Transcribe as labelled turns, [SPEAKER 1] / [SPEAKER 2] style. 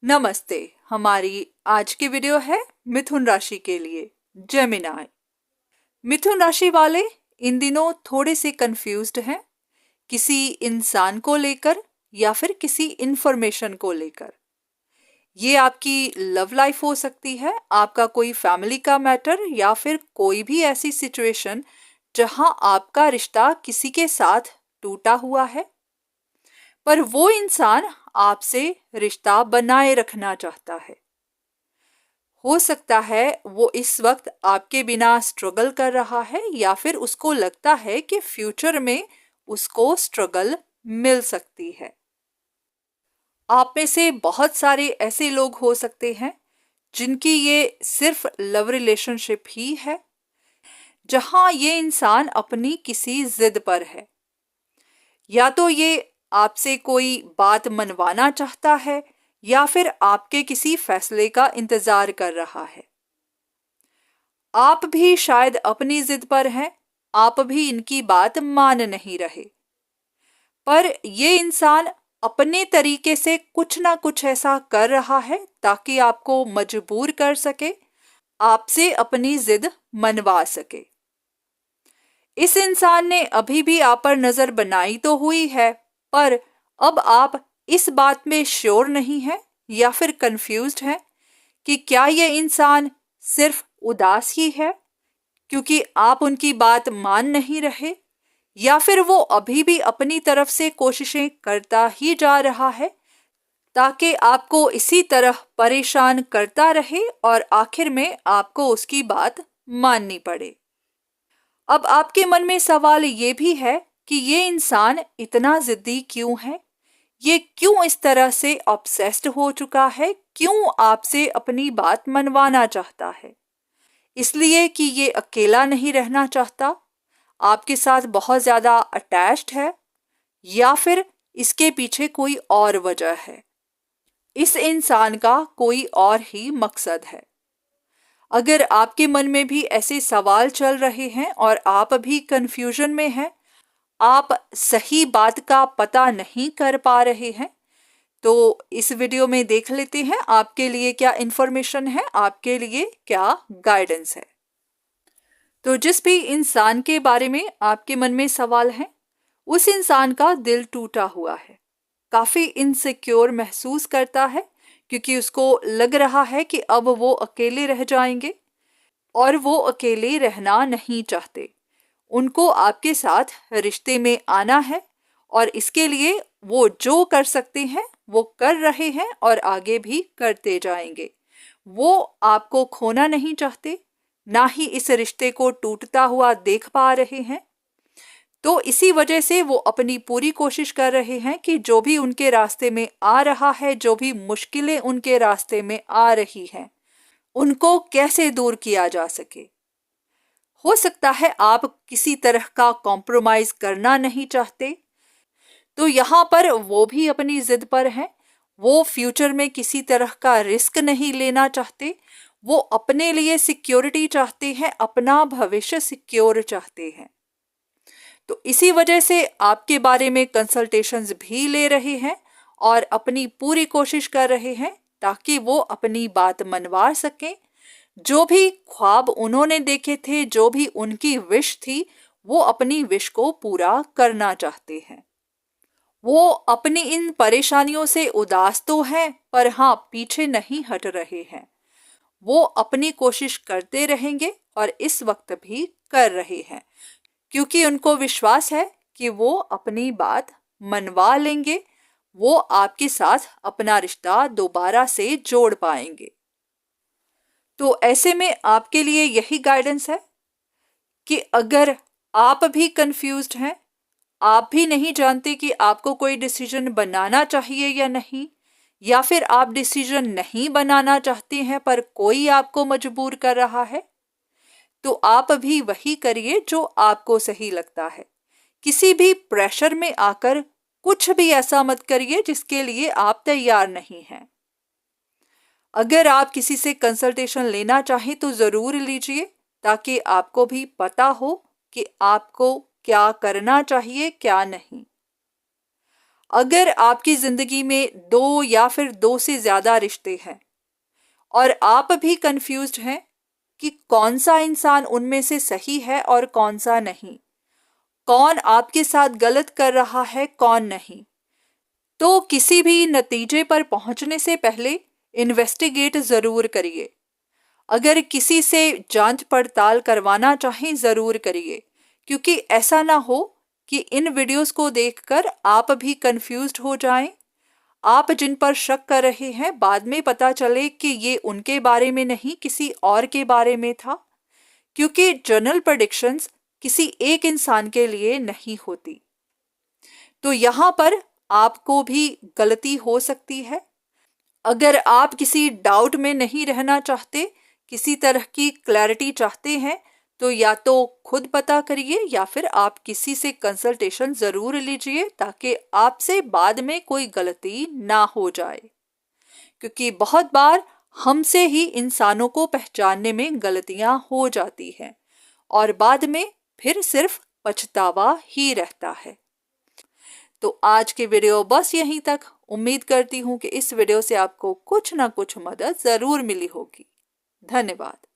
[SPEAKER 1] नमस्ते। हमारी आज की वीडियो है मिथुन राशि के लिए, जेमिनाई। मिथुन राशि वाले इन दिनों थोड़े से कंफ्यूज्ड हैं, किसी इंसान को लेकर या फिर किसी इंफॉर्मेशन को लेकर। ये आपकी लव लाइफ हो सकती है, आपका कोई फैमिली का मैटर, या फिर कोई भी ऐसी सिचुएशन जहां आपका रिश्ता किसी के साथ टूटा हुआ है, पर वो इंसान आपसे रिश्ता बनाए रखना चाहता है। हो सकता है वो इस वक्त आपके बिना स्ट्रगल कर रहा है, या फिर उसको लगता है कि फ्यूचर में उसको स्ट्रगल मिल सकती है। आप में से बहुत सारे ऐसे लोग हो सकते हैं जिनकी ये सिर्फ लव रिलेशनशिप ही है, जहां ये इंसान अपनी किसी जिद पर है। या तो ये आपसे कोई बात मनवाना चाहता है, या फिर आपके किसी फैसले का इंतजार कर रहा है। आप भी शायद अपनी जिद पर हैं, आप भी इनकी बात मान नहीं रहे, पर ये इंसान अपने तरीके से कुछ ना कुछ ऐसा कर रहा है ताकि आपको मजबूर कर सके, आपसे अपनी जिद मनवा सके। इस इंसान ने अभी भी आप पर नजर बनाई तो हुई है, पर अब आप इस बात में श्योर नहीं है या फिर कंफ्यूज्ड हैं कि क्या ये इंसान सिर्फ उदास ही है क्योंकि आप उनकी बात मान नहीं रहे, या फिर वो अभी भी अपनी तरफ से कोशिशें करता ही जा रहा है ताकि आपको इसी तरह परेशान करता रहे और आखिर में आपको उसकी बात माननी पड़े। अब आपके मन में सवाल ये भी है कि ये इंसान इतना जिद्दी क्यों है, ये क्यों इस तरह से ऑब्सेस्ड हो चुका है, क्यों आपसे अपनी बात मनवाना चाहता है। इसलिए कि ये अकेला नहीं रहना चाहता, आपके साथ बहुत ज़्यादा अटैच्ड है, या फिर इसके पीछे कोई और वजह है। इस इंसान का कोई और ही मकसद है। अगर आपके मन में भी ऐसे सवाल चल रहे हैं और आप भी कंफ्यूजन में हैं, आप सही बात का पता नहीं कर पा रहे हैं, तो इस वीडियो में देख लेते हैं आपके लिए क्या इंफॉर्मेशन है, आपके लिए क्या गाइडेंस है। तो जिस भी इंसान के बारे में आपके मन में सवाल है, उस इंसान का दिल टूटा हुआ है, काफी इनसिक्योर महसूस करता है क्योंकि उसको लग रहा है कि अब वो अकेले रह जाएंगे, और वो अकेले रहना नहीं चाहते। उनको आपके साथ रिश्ते में आना है, और इसके लिए वो जो कर सकते हैं वो कर रहे हैं और आगे भी करते जाएंगे। वो आपको खोना नहीं चाहते, ना ही इस रिश्ते को टूटता हुआ देख पा रहे हैं। तो इसी वजह से वो अपनी पूरी कोशिश कर रहे हैं कि जो भी उनके रास्ते में आ रहा है, जो भी मुश्किलें उनके रास्ते में आ रही हैं, उनको कैसे दूर किया जा सके। हो सकता है आप किसी तरह का कॉम्प्रोमाइज करना नहीं चाहते, तो यहाँ पर वो भी अपनी जिद पर हैं। वो फ्यूचर में किसी तरह का रिस्क नहीं लेना चाहते, वो अपने लिए सिक्योरिटी चाहते हैं, अपना भविष्य सिक्योर चाहते हैं। तो इसी वजह से आपके बारे में कंसल्टेशंस भी ले रहे हैं और अपनी पूरी कोशिश कर रहे हैं ताकि वो अपनी बात मनवा सकें। जो भी ख्वाब उन्होंने देखे थे, जो भी उनकी विश थी, वो अपनी विश को पूरा करना चाहते हैं। वो अपनी इन परेशानियों से उदास तो हैं, पर हाँ, पीछे नहीं हट रहे हैं। वो अपनी कोशिश करते रहेंगे और इस वक्त भी कर रहे हैं, क्योंकि उनको विश्वास है कि वो अपनी बात मनवा लेंगे, वो आपके साथ अपना रिश्ता दोबारा से जोड़ पाएंगे। तो ऐसे में आपके लिए यही गाइडेंस है कि अगर आप भी कंफ्यूज्ड हैं, आप भी नहीं जानते कि आपको कोई डिसीजन बनाना चाहिए या नहीं, या फिर आप डिसीजन नहीं बनाना चाहते हैं पर कोई आपको मजबूर कर रहा है, तो आप भी वही करिए जो आपको सही लगता है। किसी भी प्रेशर में आकर कुछ भी ऐसा मत करिए जिसके लिए आप तैयार नहीं हैं। अगर आप किसी से कंसल्टेशन लेना चाहें तो ज़रूर लीजिए, ताकि आपको भी पता हो कि आपको क्या करना चाहिए, क्या नहीं। अगर आपकी जिंदगी में 2 या फिर 2 से ज्यादा रिश्ते हैं और आप भी कंफ्यूज्ड हैं कि कौन सा इंसान उनमें से सही है और कौन सा नहीं, कौन आपके साथ गलत कर रहा है कौन नहीं, तो किसी भी नतीजे पर पहुंचने से पहले इन्वेस्टिगेट जरूर करिए। अगर किसी से जांच पड़ताल करवाना चाहें जरूर करिए, क्योंकि ऐसा ना हो कि इन वीडियोस को देखकर आप भी कंफ्यूज्ड हो जाएं। आप जिन पर शक कर रहे हैं बाद में पता चले कि ये उनके बारे में नहीं किसी और के बारे में था, क्योंकि जनरल प्रेडिक्शंस किसी एक इंसान के लिए नहीं होती। तो यहाँ पर आपको भी गलती हो सकती है। अगर आप किसी डाउट में नहीं रहना चाहते, किसी तरह की क्लैरिटी चाहते हैं, तो या तो खुद पता करिए या फिर आप किसी से कंसल्टेशन जरूर लीजिए, ताकि आपसे बाद में कोई गलती ना हो जाए। क्योंकि बहुत बार हमसे ही इंसानों को पहचानने में गलतियां हो जाती हैं और बाद में फिर सिर्फ पछतावा ही रहता है। तो आज के वीडियो बस यहीं तक। उम्मीद करती हूँ कि इस वीडियो से आपको कुछ ना कुछ मदद जरूर मिली होगी। धन्यवाद।